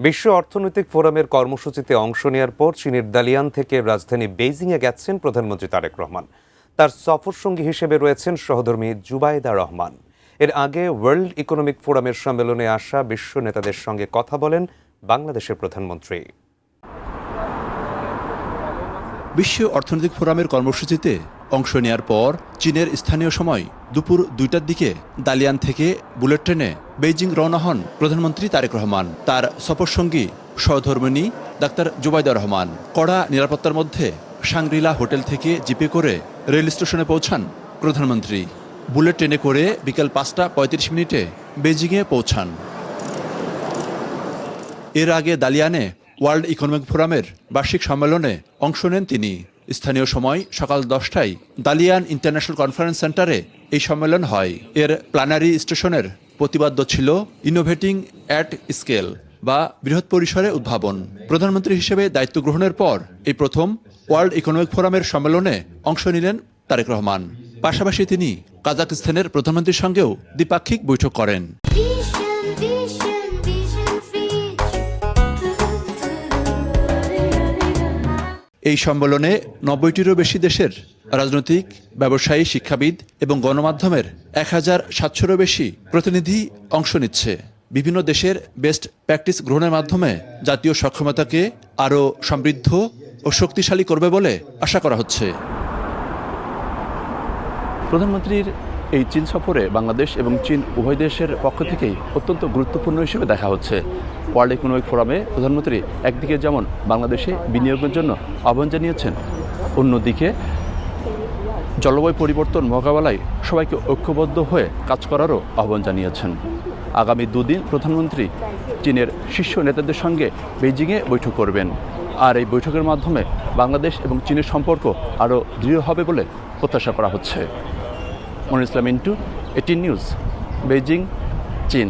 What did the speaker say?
বিশ্ব অর্থনৈতিক ফোরামের কর্মসূচিতে অংশ নেওয়ার পর চীনের দালিয়ান থেকে রাজধানী বেইজিংয়ে গেছেন প্রধানমন্ত্রী তারেক রহমান। তার সফরসঙ্গী হিসেবে রয়েছেন সহধর্মী জুবাইদা রহমান। এর আগে ওয়ার্ল্ড ইকোনমিক ফোরামের সম্মেলনে আসা বিশ্ব নেতাদের সঙ্গে কথা বলেন বাংলাদেশের প্রধানমন্ত্রী। বিশ্ব অর্থনৈতিক ফোরামের কর্মসূচিতে অংশ নেওয়ার পর চীনের স্থানীয় সময় দুপুর 2টার দিকে দালিয়ান থেকে বুলেট ট্রেনে বেইজিং রওনা হন প্রধানমন্ত্রী তারেক রহমান। তার সফরসঙ্গী সহধর্মিণী ডাক্তার জুবাইদা রহমান। কড়া নিরাপত্তার মধ্যে শাংরিলা হোটেল থেকে জিপে করে রেল স্টেশনে পৌঁছান প্রধানমন্ত্রী। বুলেট ট্রেনে করে বিকেল 5টা 35 বেইজিংয়ে পৌঁছান। এর আগে দালিয়ানে ওয়ার্ল্ড ইকোনমিক ফোরামের বার্ষিক সম্মেলনে অংশ নেন তিনি। স্থানীয় সময় সকাল 10টায় দালিয়ান ইন্টারন্যাশনাল কনফারেন্স সেন্টারে এই সম্মেলন হয়। এর প্ল্যানারি স্টেশনের প্রতিপাদ্য ছিল ইনোভেটিং অ্যাট স্কেল বা বৃহৎ পরিসরে উদ্ভাবন। প্রধানমন্ত্রী হিসেবে দায়িত্ব গ্রহণের পর এই প্রথম ওয়ার্ল্ড ইকোনমিক ফোরামের সম্মেলনে অংশ নিলেন তারেক রহমান। পাশাপাশি তিনি কাজাখস্তানের প্রধানমন্ত্রীর সঙ্গেও দ্বিপাক্ষিক বৈঠক করেন। এই সম্মেলনে 90টিরও বেশি দেশের রাজনৈতিক, ব্যবসায়ী, শিক্ষাবিদ এবং গণমাধ্যমের 1700-রও বেশি প্রতিনিধি অংশ নিচ্ছে। বিভিন্ন দেশের বেস্ট প্র্যাকটিস গ্রহণের মাধ্যমে জাতীয় সক্ষমতাকে আরও সমৃদ্ধ ও শক্তিশালী করবে বলে আশা করা হচ্ছে। প্রধানমন্ত্রীর এই চীন সফরে বাংলাদেশ এবং চীন উভয় দেশের পক্ষ থেকেই অত্যন্ত গুরুত্বপূর্ণ হিসেবে দেখা হচ্ছে। ওয়ার্ল্ড ইকোনমিক ফোরামে প্রধানমন্ত্রী একদিকে যেমন বাংলাদেশে বিনিয়োগের জন্য আহ্বান জানিয়েছেন, অন্যদিকে জলবায়ু পরিবর্তন মোকাবেলায় সবাইকে ঐক্যবদ্ধ হয়ে কাজ করারও আহ্বান জানিয়েছেন। আগামী 2 দিন প্রধানমন্ত্রী চীনের শীর্ষ নেতাদের সঙ্গে বেইজিংয়ে বৈঠক করবেন। আর এই বৈঠকের মাধ্যমে বাংলাদেশ এবং চীনের সম্পর্ক আরও দৃঢ় হবে বলে প্রত্যাশা করা হচ্ছে। মনির ইসলাম, ইন্টু, 18 নিউজ, বেইজিং, চীন।